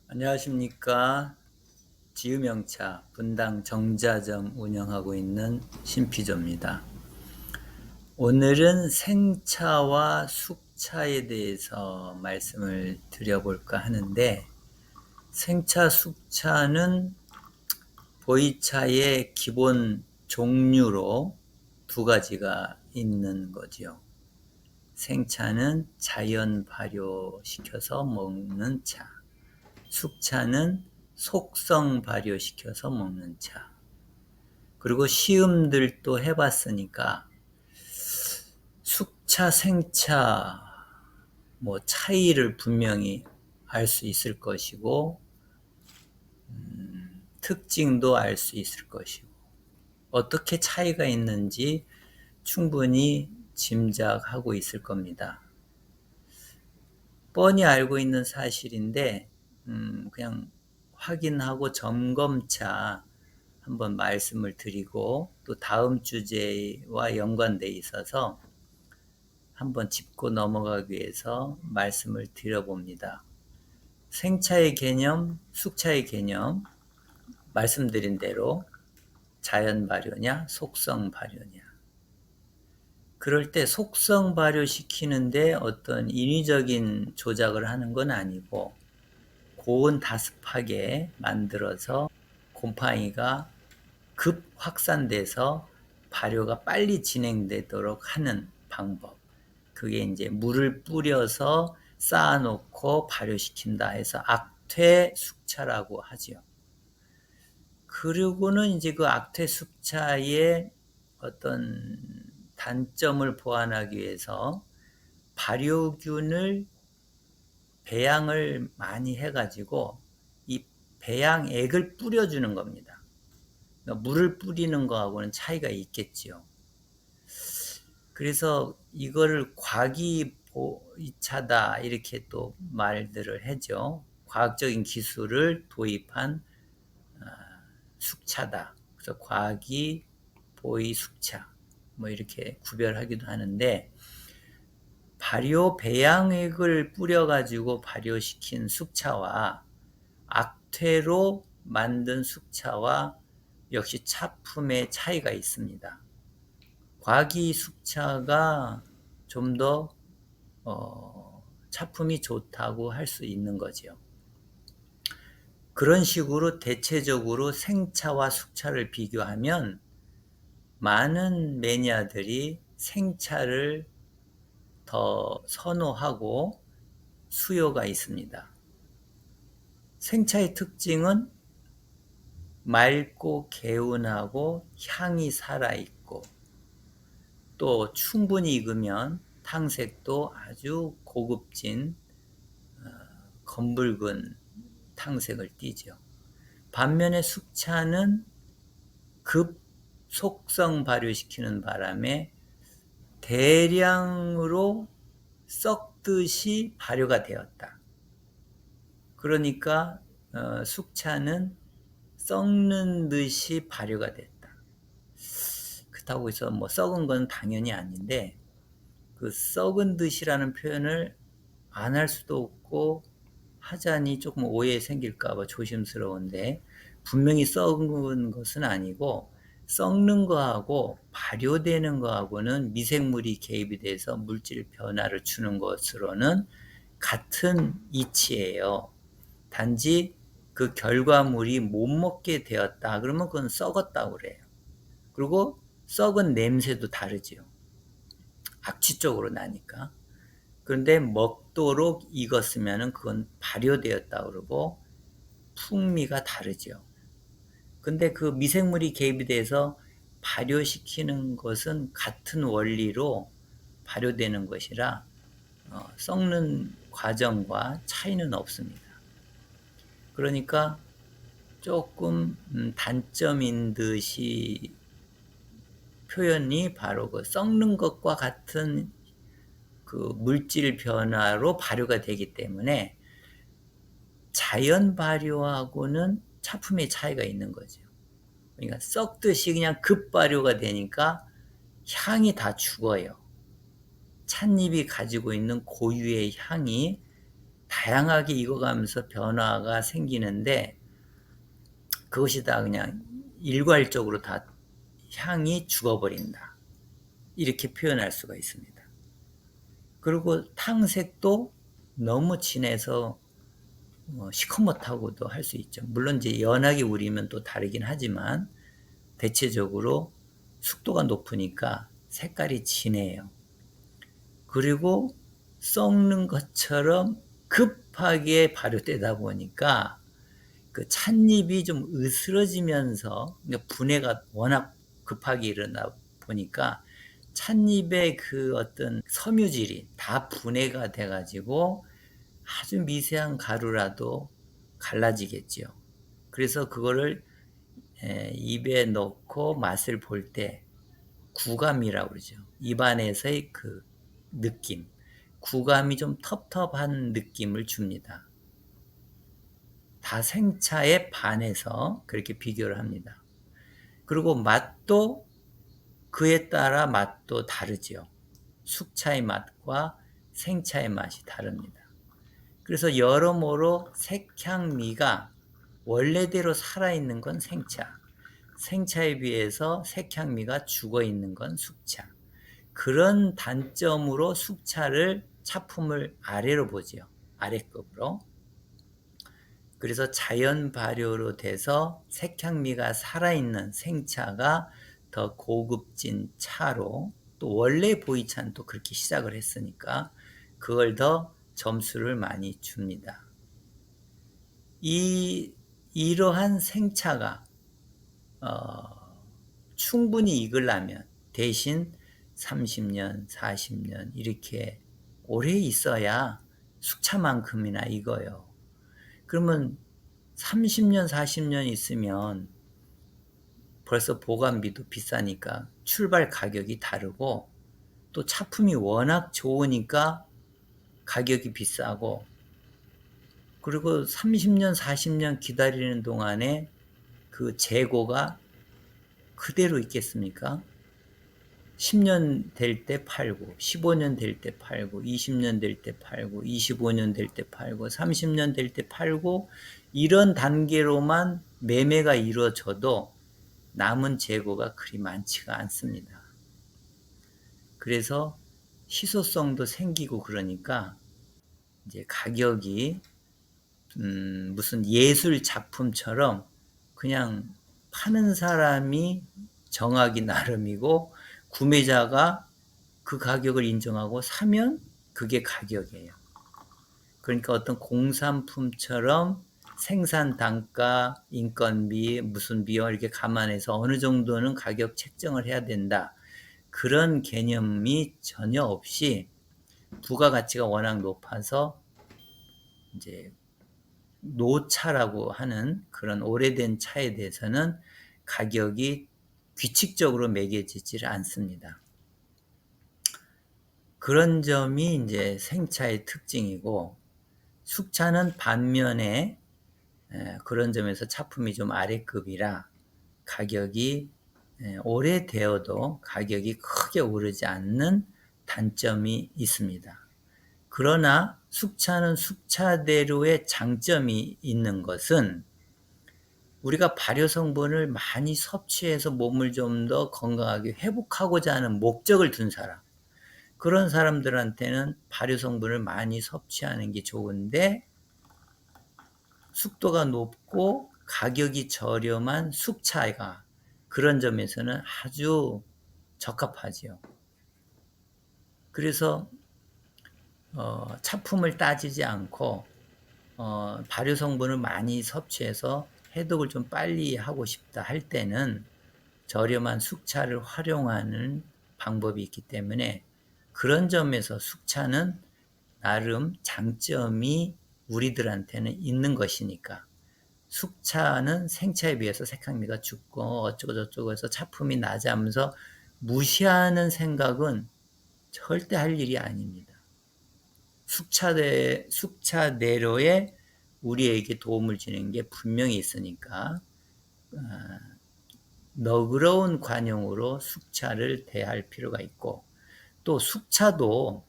안녕하십니까. 지음영차 분당 정자점 운영하고 있는 신피조입니다. 오늘은 생차와 숙차에 대해서 말씀을 드려볼까 하는데, 생차, 숙차는 보이차의 기본 종류로 두 가지가 있는 거지요. 생차는 자연 발효시켜서 먹는 차, 숙차는 속성 발효시켜서 먹는 차. 그리고 시음들도 해봤으니까 숙차, 생차 뭐 차이를 분명히 알 수 있을 것이고, 특징도 알 수 있을 것이고, 어떻게 차이가 있는지 충분히 짐작하고 있을 겁니다. 뻔히 알고 있는 사실인데 그냥 확인하고 점검차 한번 말씀을 드리고, 또 다음 주제와 연관돼 있어서 한번 짚고 넘어가기 위해서 말씀을 드려봅니다. 생차의 개념, 숙차의 개념, 말씀드린 대로 자연 발효냐, 속성 발효냐. 그럴 때 속성 발효시키는데 어떤 인위적인 조작을 하는 건 아니고, 고온 다습하게 만들어서 곰팡이가 급 확산돼서 발효가 빨리 진행되도록 하는 방법. 그게 이제 물을 뿌려서 쌓아놓고 발효시킨다 해서 악퇴숙차라고 하죠. 그리고는 이제 그 악퇴숙차의 어떤 단점을 보완하기 위해서 발효균을 배양을 많이 해가지고 이 배양액을 뿌려주는 겁니다. 그러니까 물을 뿌리는 거하고는 차이가 있겠지요. 그래서 이거를 과기보이차다 이렇게 또 말들을 하죠. 과학적인 기술을 도입한 숙차다. 그래서 과기보이 숙차 뭐 이렇게 구별하기도 하는데, 발효 배양액을 뿌려가지고 발효시킨 숙차와 악퇴로 만든 숙차와 역시 차품의 차이가 있습니다. 과기 숙차가 좀 더 차품이 좋다고 할 수 있는 거죠. 그런 식으로 대체적으로 생차와 숙차를 비교하면 많은 매니아들이 생차를 더 선호하고 수요가 있습니다. 생차의 특징은 맑고 개운하고 향이 살아있고, 또 충분히 익으면 탕색도 아주 고급진 검붉은 탕색을 띠죠. 반면에 숙차는 급 속성 발효시키는 바람에 대량으로 썩듯이 발효가 되었다. 그러니까 숙차는 썩는 듯이 발효가 됐다. 그렇다고 해서 뭐 썩은 건 당연히 아닌데, 그 썩은 듯이라는 표현을 안 할 수도 없고 하자니 조금 오해 생길까봐 조심스러운데, 분명히 썩은 것은 아니고 썩는 거하고 발효되는 거하고는 미생물이 개입이 돼서 물질 변화를 주는 것으로는 같은 이치예요. 단지 그 결과물이 못 먹게 되었다 그러면 그건 썩었다고 그래요. 그리고 썩은 냄새도 다르지요. 악취 쪽으로 나니까. 그런데 먹도록 익었으면 그건 발효되었다 그러고 풍미가 다르죠. 근데 그 미생물이 개입이 돼서 발효시키는 것은 같은 원리로 발효되는 것이라 썩는 과정과 차이는 없습니다. 그러니까 조금 단점인 듯이 표현이 바로 그 썩는 것과 같은 그 물질 변화로 발효가 되기 때문에 자연 발효하고는 차품의 차이가 있는 거죠. 그러니까 썩듯이 그냥 급발효가 되니까 향이 다 죽어요. 찻잎이 가지고 있는 고유의 향이 다양하게 익어가면서 변화가 생기는데 그것이 다 그냥 일괄적으로 다 향이 죽어버린다. 이렇게 표현할 수가 있습니다. 그리고 탕색도 너무 진해서 시커멓다고도 할 수 있죠. 물론 이제 연하게 우리면 또 다르긴 하지만 대체적으로 숙도가 높으니까 색깔이 진해요. 그리고 썩는 것처럼 급하게 발효되다 보니까 그 찻잎이 좀 으스러지면서 분해가 워낙 급하게 일어나 보니까 찻잎의 그 어떤 섬유질이 다 분해가 돼가지고 아주 미세한 가루라도 갈라지겠죠. 그래서 그거를 입에 넣고 맛을 볼 때 구감이라고 그러죠. 입안에서의 그 느낌, 구감이 좀 텁텁한 느낌을 줍니다. 다 생차에 반해서 그렇게 비교를 합니다. 그리고 맛도 그에 따라 맛도 다르죠. 숙차의 맛과 생차의 맛이 다릅니다. 그래서 여러모로 색향미가 원래대로 살아있는 건 생차, 생차에 비해서 색향미가 죽어있는 건 숙차. 그런 단점으로 숙차를 차품을 아래로 보죠. 아래급으로. 그래서 자연 발효로 돼서 색향미가 살아있는 생차가 더 고급진 차로, 또 원래 보이차는 또 그렇게 시작을 했으니까 그걸 더 점수를 많이 줍니다. 이러한 생차가 충분히 익으려면 대신 30년, 40년 이렇게 오래 있어야 숙차만큼이나 익어요. 그러면 30년, 40년 있으면 벌써 보관비도 비싸니까 출발 가격이 다르고, 또 차품이 워낙 좋으니까 가격이 비싸고, 그리고 30년, 40년 기다리는 동안에 그 재고가 그대로 있겠습니까? 10년 될 때 팔고, 15년 될 때 팔고, 20년 될 때 팔고, 25년 될 때 팔고, 30년 될 때 팔고, 이런 단계로만 매매가 이루어져도 남은 재고가 그리 많지가 않습니다. 그래서 희소성도 생기고 그러니까 이제 가격이 무슨 예술 작품처럼 그냥 파는 사람이 정하기 나름이고, 구매자가 그 가격을 인정하고 사면 그게 가격이에요. 그러니까 어떤 공산품처럼 생산 단가, 인건비, 무슨 비용 이렇게 감안해서 어느 정도는 가격 책정을 해야 된다. 그런 개념이 전혀 없이 부가가치가 워낙 높아서 이제 노차라고 하는 그런 오래된 차에 대해서는 가격이 규칙적으로 매겨지질 않습니다. 그런 점이 이제 생차의 특징이고, 숙차는 반면에 그런 점에서 차품이 좀 아래급이라 가격이 오래되어도 가격이 크게 오르지 않는 단점이 있습니다. 그러나 숙차는 숙차대로의 장점이 있는 것은 우리가 발효 성분을 많이 섭취해서 몸을 좀 더 건강하게 회복하고자 하는 목적을 둔 사람, 그런 사람들한테는 발효 성분을 많이 섭취하는 게 좋은데, 숙도가 높고 가격이 저렴한 숙차가 그런 점에서는 아주 적합하지요. 그래서 차품을 따지지 않고 발효 성분을 많이 섭취해서 해독을 좀 빨리 하고 싶다 할 때는 저렴한 숙차를 활용하는 방법이 있기 때문에, 그런 점에서 숙차는 나름 장점이 우리들한테는 있는 것이니까, 숙차는 생차에 비해서 색향미가 죽고 어쩌고 저쩌고 해서 차품이 낮아면서 무시하는 생각은 절대 할 일이 아닙니다. 숙차내로에 우리에게 도움을 주는 게 분명히 있으니까 너그러운 관용으로 숙차를 대할 필요가 있고, 또 숙차도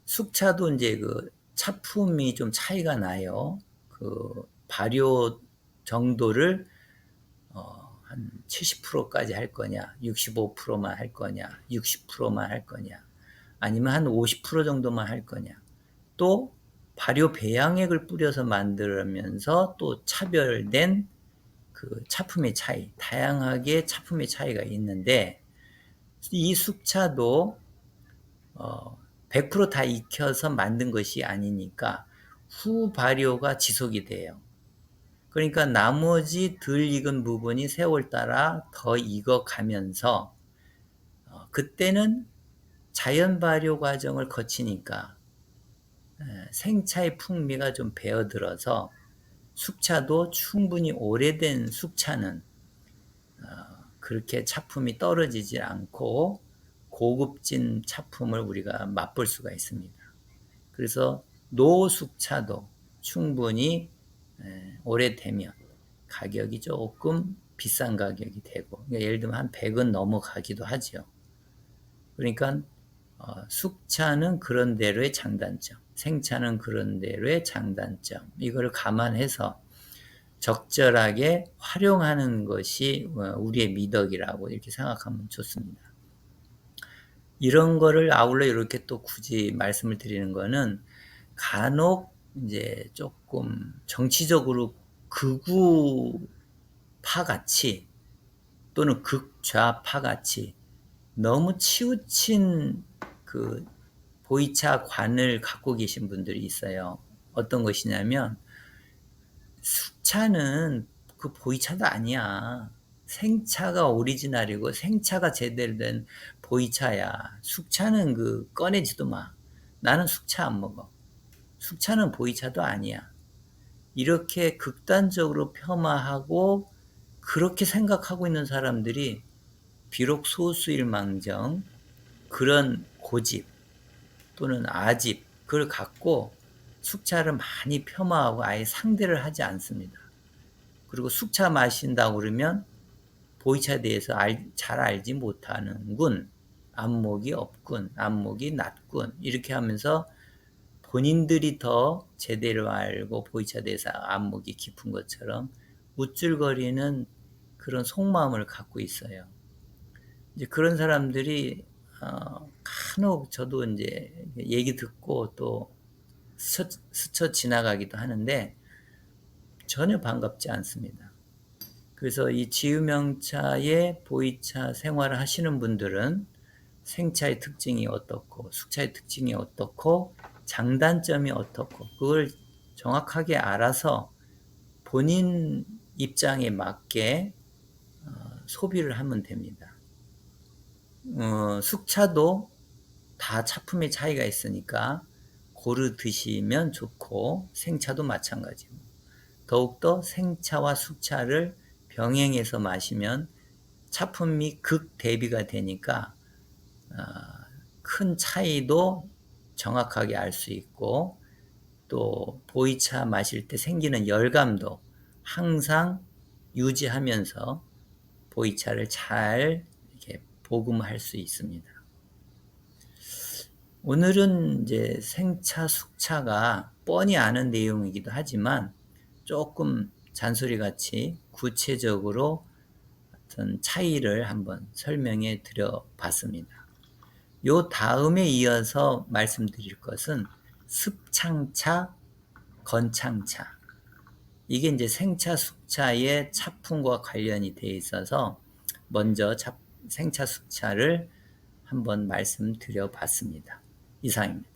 숙차도 이제 그 차품이 좀 차이가 나요. 그 발효 정도를 한 70%까지 할 거냐, 65%만 할 거냐, 60%만 할 거냐, 아니면 한 50% 정도만 할 거냐. 또 발효 배양액을 뿌려서 만들면서 또 차별된 그 차품의 차이, 다양하게 차품의 차이가 있는데, 이 숙차도 100%다 익혀서 만든 것이 아니니까 후 발효가 지속이 돼요. 그러니까 나머지 덜 익은 부분이 세월 따라 더 익어가면서 그때는 자연 발효 과정을 거치니까 생차의 풍미가 좀 배어들어서 숙차도 충분히 오래된 숙차는 그렇게 차품이 떨어지지 않고 고급진 차품을 우리가 맛볼 수가 있습니다. 그래서 노숙차도 충분히 오래되면 가격이 조금 비싼 가격이 되고, 그러니까 예를 들면 한 100은 넘어가기도 하죠. 그러니까 숙차는 그런 대로의 장단점, 생차는 그런 대로의 장단점, 이걸 감안해서 적절하게 활용하는 것이 우리의 미덕이라고 이렇게 생각하면 좋습니다. 이런 거를 아울러 이렇게 또 굳이 말씀을 드리는 거는 간혹 이제 조금 정치적으로 극우파같이 또는 극좌파같이 너무 치우친 그 보이차관을 갖고 계신 분들이 있어요. 어떤 것이냐면 숙차는 그 보이차도 아니야. 생차가 오리지널이고 생차가 제대로 된 보이차야. 숙차는 그 꺼내지도 마. 나는 숙차 안 먹어. 숙차는 보이차도 아니야. 이렇게 극단적으로 폄하하고 그렇게 생각하고 있는 사람들이 비록 소수일망정 그런 고집 또는 아집 그걸 갖고 숙차를 많이 폄하하고 아예 상대를 하지 않습니다. 그리고 숙차 마신다고 그러면 보이차에 대해서 잘 알지 못하는군, 안목이 없군, 안목이 낮군 이렇게 하면서 본인들이 더 제대로 알고 보이차에 대해서 안목이 깊은 것처럼 우쭐거리는 그런 속마음을 갖고 있어요. 이제 그런 사람들이 간혹 저도 이제 얘기 듣고 또 스쳐 지나가기도 하는데 전혀 반갑지 않습니다. 그래서 이 지유명차의 보이차 생활을 하시는 분들은 생차의 특징이 어떻고 숙차의 특징이 어떻고 장단점이 어떻고 그걸 정확하게 알아서 본인 입장에 맞게 소비를 하면 됩니다. 숙차도 다 차품의 차이가 있으니까 고르 드시면 좋고 생차도 마찬가지고 더욱더 생차와 숙차를 병행해서 마시면 차품이 극대비가 되니까 큰 차이도 정확하게 알 수 있고 또 보이차 마실 때 생기는 열감도 항상 유지하면서 보이차를 잘 이렇게 복음할 수 있습니다. 오늘은 이제 생차, 숙차가 뻔히 아는 내용이기도 하지만 조금 잔소리같이 구체적으로 어떤 차이를 한번 설명해 드려 봤습니다. 요 다음에 이어서 말씀드릴 것은 습창차, 건창차. 이게 이제 생차, 숙차의 차품과 관련이 돼 있어서 먼저 생차, 숙차를 한번 말씀드려 봤습니다. 이상입니다.